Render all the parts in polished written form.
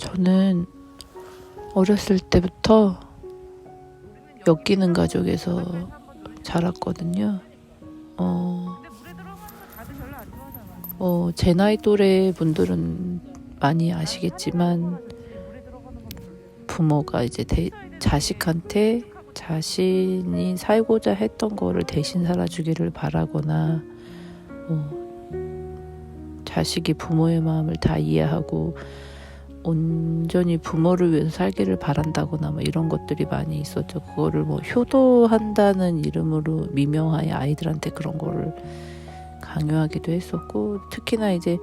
저는 어렸을 때부터 엮이는 가족에서 자랐거든요. 제 나이 또래 분들은 많이 아시겠지만 부모가 이제 자식한테 자신이 살고자 했던 거를 대신 살아주기를 바라거나 자식이 부모의 마음을 다 이해하고 온전히 부모를 위해서 살기를 바란다거나 뭐 이런 것들이 많이 있었죠. 그거를 뭐 효도한다는 이름으로 미명하에 아이들한테 그런 거를 강요하기도 했었고, 특히나 이제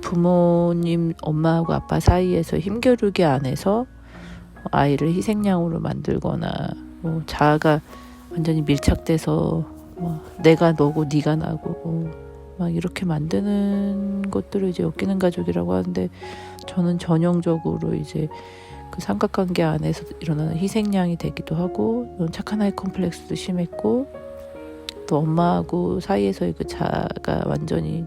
부모님 엄마하고 아빠 사이에서 힘겨루기 안에서 아이를 희생양으로 만들거나 뭐 자아가 완전히 밀착돼서 내가 너고 네가 나고 막 이렇게 만드는 것들을 이제 엮이는 가족이라고 하는데, 저는 전형적으로 이제 그 삼각관계 안에서 일어나는 희생양이 되기도 하고, 착한 아이 컴플렉스도 심했고, 또 엄마하고 사이에서의 그 자아가 완전히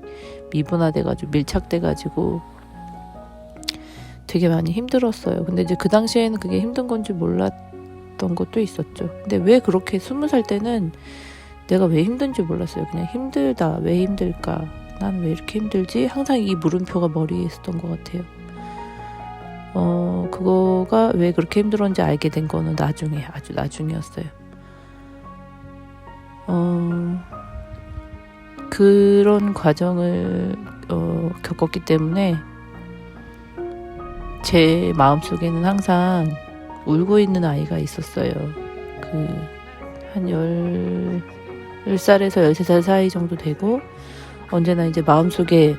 미분화돼가지고 밀착돼가지고 되게 많이 힘들었어요. 근데 이제 그 당시에는 그게 힘든 건지 몰랐던 것도 있었죠. 근데 왜 그렇게 20살 때는 내가 왜 힘든지 몰랐어요. 그냥 힘들다. 왜 힘들까? 난 왜 이렇게 힘들지? 항상 이 물음표가 머리에 있었던 것 같아요. 그거가 왜 그렇게 힘들었는지 알게 된 거는 나중에, 아주 나중이었어요. 그런 과정을 겪었기 때문에 제 마음속에는 항상 울고 있는 아이가 있었어요. 한 10살에서 13살 사이 정도 되고, 언제나 이제 마음속에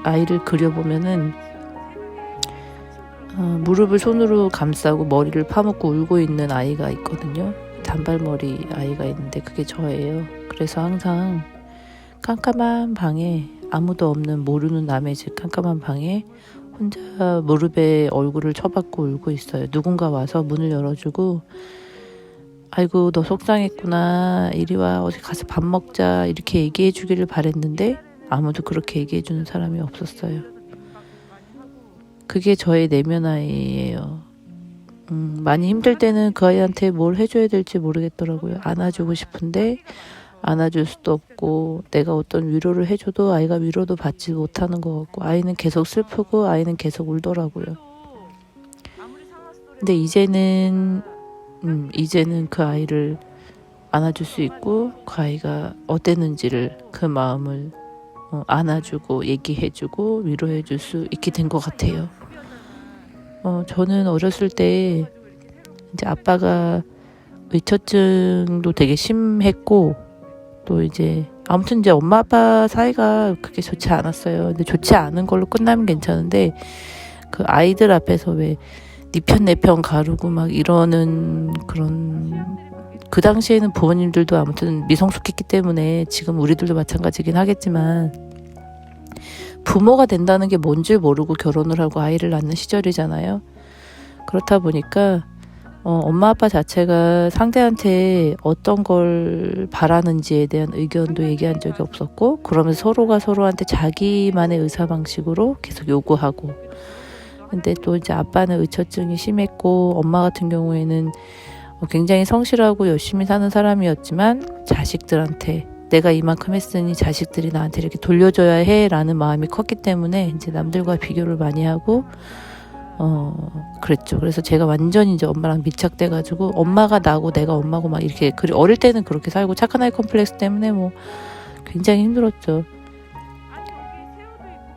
아이를 그려보면은 무릎을 손으로 감싸고 머리를 파묻고 울고 있는 아이가 있거든요. 단발머리 아이가 있는데 그게 저예요. 그래서 항상 깜깜한 방에, 아무도 없는 모르는 남의 집 깜깜한 방에 혼자 무릎에 얼굴을 쳐박고 울고 있어요. 누군가 와서 문을 열어주고, 아이고 너 속상했구나, 이리 와, 어디 가서 밥 먹자, 이렇게 얘기해 주기를 바랬는데 아무도 그렇게 얘기해 주는 사람이 없었어요. 그게 저의 내면 아이예요. 많이 힘들 때는 그 아이한테 뭘 해줘야 될지 모르겠더라고요. 안아주고 싶은데 안아줄 수도 없고, 내가 어떤 위로를 해줘도 아이가 위로도 받지 못하는 것 같고, 아이는 계속 슬프고 아이는 계속 울더라고요. 근데 이제는 그 아이를 안아줄 수 있고, 그 아이가 어땠는지를, 그 마음을 안아주고 얘기해주고 위로해줄 수 있게 된 것 같아요. 저는 어렸을 때 이제 아빠가 의처증도 되게 심했고, 또 이제 아무튼 이제 엄마 아빠 사이가 그렇게 좋지 않았어요. 근데 좋지 않은 걸로 끝나면 괜찮은데, 그 아이들 앞에서 왜 네 편 내 편 가르고 막 이러는 그런, 그 당시에는 부모님들도 아무튼 미성숙했기 때문에, 지금 우리들도 마찬가지긴 하겠지만 부모가 된다는 게 뭔지 모르고 결혼을 하고 아이를 낳는 시절이잖아요. 그렇다 보니까 엄마 아빠 자체가 상대한테 어떤 걸 바라는지에 대한 의견도 얘기한 적이 없었고, 그러면서 서로가 서로한테 자기만의 의사방식으로 계속 요구하고, 근데 또 이제 아빠는 의처증이 심했고, 엄마 같은 경우에는 굉장히 성실하고 열심히 사는 사람이었지만 자식들한테 내가 이만큼 했으니 자식들이 나한테 이렇게 돌려줘야 해 라는 마음이 컸기 때문에 이제 남들과 비교를 많이 하고 그랬죠. 그래서 제가 완전히 이제 엄마랑 밀착돼가지고 엄마가 나고 내가 엄마고 막 이렇게, 어릴 때는 그렇게 살고, 착한 아이 컴플렉스 때문에 뭐 굉장히 힘들었죠.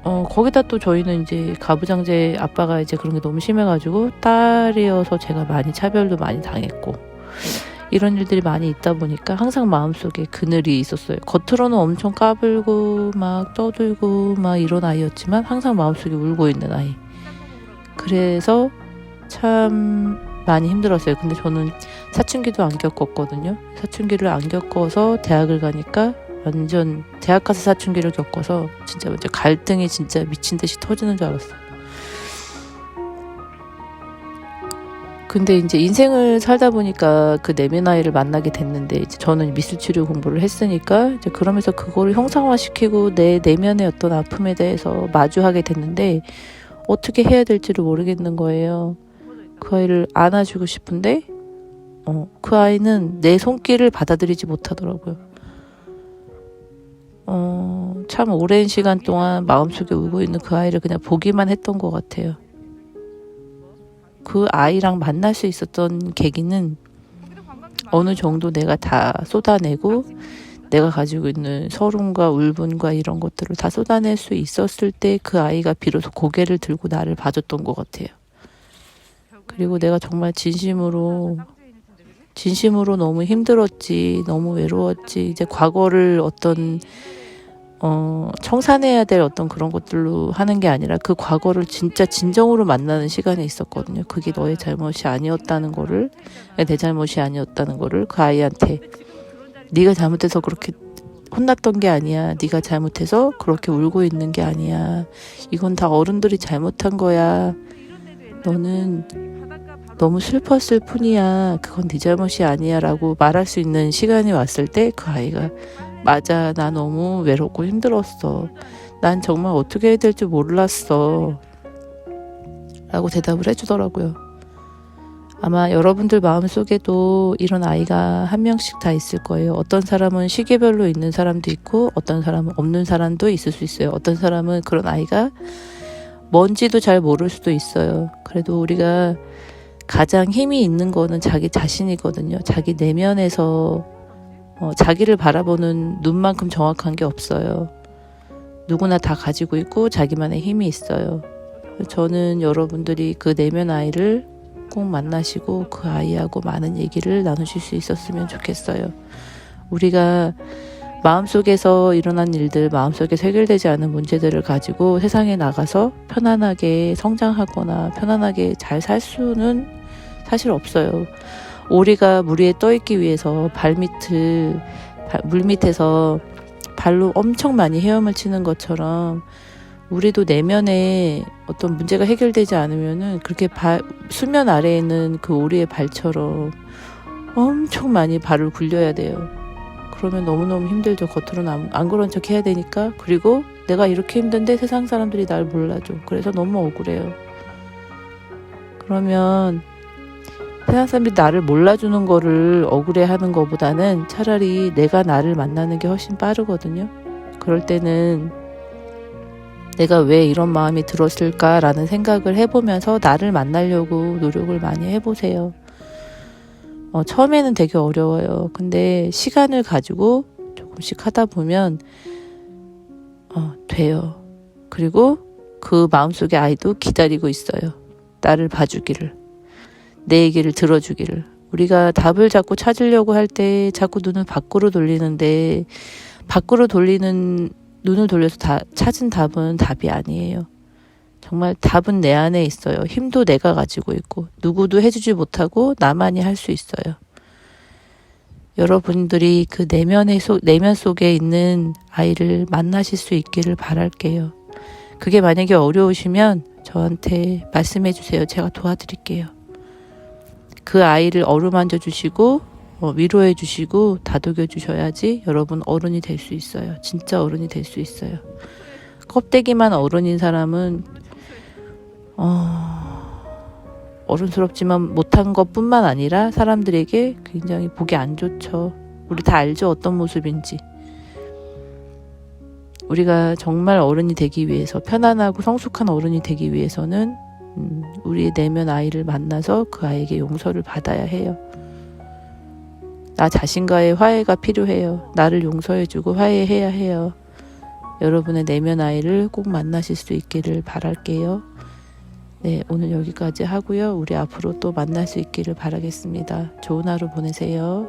거기다 또 저희는 이제 가부장제, 아빠가 이제 그런 게 너무 심해가지고 딸이어서 제가 많이 차별도 많이 당했고, 이런 일들이 많이 있다 보니까 항상 마음속에 그늘이 있었어요. 겉으로는 엄청 까불고 막 떠들고 막 이런 아이였지만 항상 마음속에 울고 있는 아이. 그래서 참 많이 힘들었어요. 근데 저는 사춘기도 안 겪었거든요. 사춘기를 안 겪어서 대학을 가니까 완전, 대학 가서 사춘기를 겪어서 진짜 완전 갈등이 진짜 미친 듯이 터지는 줄 알았어요. 근데 이제 인생을 살다 보니까 그 내면 아이를 만나게 됐는데, 이제 저는 미술치료 공부를 했으니까 이제 그러면서 그거를 형상화시키고 내 내면의 어떤 아픔에 대해서 마주하게 됐는데, 어떻게 해야 될지를 모르겠는 거예요. 그 아이를 안아주고 싶은데 그 아이는 내 손길을 받아들이지 못하더라고요. 참 오랜 시간 동안 마음속에 울고 있는 그 아이를 그냥 보기만 했던 것 같아요. 그 아이랑 만날 수 있었던 계기는 어느 정도 내가 다 쏟아내고 내가 가지고 있는 서름과 울분과 이런 것들을 다 쏟아낼 수 있었을 때 그 아이가 비로소 고개를 들고 나를 봐줬던 것 같아요. 그리고 내가 정말 진심으로 너무 힘들었지, 너무 외로웠지, 이제 과거를 어떤 청산해야 될 어떤 그런 것들로 하는 게 아니라 그 과거를 진짜 진정으로 만나는 시간이 있었거든요. 그게 너의 잘못이 아니었다는 거를, 내 잘못이 아니었다는 거를 그 아이한테, 네가 잘못해서 그렇게 혼났던 게 아니야, 네가 잘못해서 그렇게 울고 있는 게 아니야, 이건 다 어른들이 잘못한 거야, 너는 너무 슬펐을 뿐이야, 그건 네 잘못이 아니야 라고 말할 수 있는 시간이 왔을 때 그 아이가 맞아, 나 너무 외롭고 힘들었어, 난 정말 어떻게 해야 될지 몰랐어 라고 대답을 해주더라고요. 아마 여러분들 마음속에도 이런 아이가 한 명씩 다 있을 거예요. 어떤 사람은 시기별로 있는 사람도 있고 어떤 사람은 없는 사람도 있을 수 있어요. 어떤 사람은 그런 아이가 뭔지도 잘 모를 수도 있어요. 그래도 우리가 가장 힘이 있는 거는 자기 자신이거든요. 자기 내면에서 자기를 바라보는 눈만큼 정확한 게 없어요. 누구나 다 가지고 있고 자기만의 힘이 있어요. 저는 여러분들이 그 내면 아이를 꼭 만나시고 그 아이하고 많은 얘기를 나누실 수 있었으면 좋겠어요. 우리가 마음속에서 일어난 일들, 마음속에 해결되지 않은 문제들을 가지고 세상에 나가서 편안하게 성장하거나 편안하게 잘 살 수는 사실 없어요. 오리가 물 위에 떠있기 위해서 물 밑에서 발로 엄청 많이 헤엄을 치는 것처럼 우리도 내면에 어떤 문제가 해결되지 않으면은 그렇게 수면 아래에 있는 그 오리의 발처럼 엄청 많이 발을 굴려야 돼요. 그러면 너무너무 힘들죠. 겉으로는 안 그런 척 해야 되니까. 그리고 내가 이렇게 힘든데 세상 사람들이 날 몰라줘. 그래서 너무 억울해요. 그러면 세상 사람들이 나를 몰라주는 거를 억울해하는 것보다는 차라리 내가 나를 만나는 게 훨씬 빠르거든요. 그럴 때는 내가 왜 이런 마음이 들었을까라는 생각을 해보면서 나를 만나려고 노력을 많이 해보세요. 처음에는 되게 어려워요. 근데 시간을 가지고 조금씩 하다 보면 돼요. 그리고 그 마음속에 아이도 기다리고 있어요. 나를 봐주기를, 내 얘기를 들어주기를. 우리가 답을 자꾸 찾으려고 할 때 자꾸 눈을 밖으로 돌리는데, 눈을 돌려서 찾은 답은 답이 아니에요. 정말 답은 내 안에 있어요. 힘도 내가 가지고 있고 누구도 해주지 못하고 나만이 할 수 있어요. 여러분들이 그 내면 속에 있는 아이를 만나실 수 있기를 바랄게요. 그게 만약에 어려우시면 저한테 말씀해 주세요. 제가 도와드릴게요. 그 아이를 어루만져 주시고 위로해 주시고 다독여 주셔야지 여러분 어른이 될 수 있어요. 진짜 어른이 될 수 있어요. 껍데기만 어른인 사람은 어른스럽지만 못한 것뿐만 아니라 사람들에게 굉장히 보기 안 좋죠. 우리 다 알죠, 어떤 모습인지. 우리가 정말 어른이 되기 위해서, 편안하고 성숙한 어른이 되기 위해서는 우리의 내면 아이를 만나서 그 아이에게 용서를 받아야 해요. 나 자신과의 화해가 필요해요. 나를 용서해주고 화해해야 해요. 여러분의 내면 아이를 꼭 만나실 수 있기를 바랄게요. 네, 오늘 여기까지 하고요. 우리 앞으로 또 만날 수 있기를 바라겠습니다. 좋은 하루 보내세요.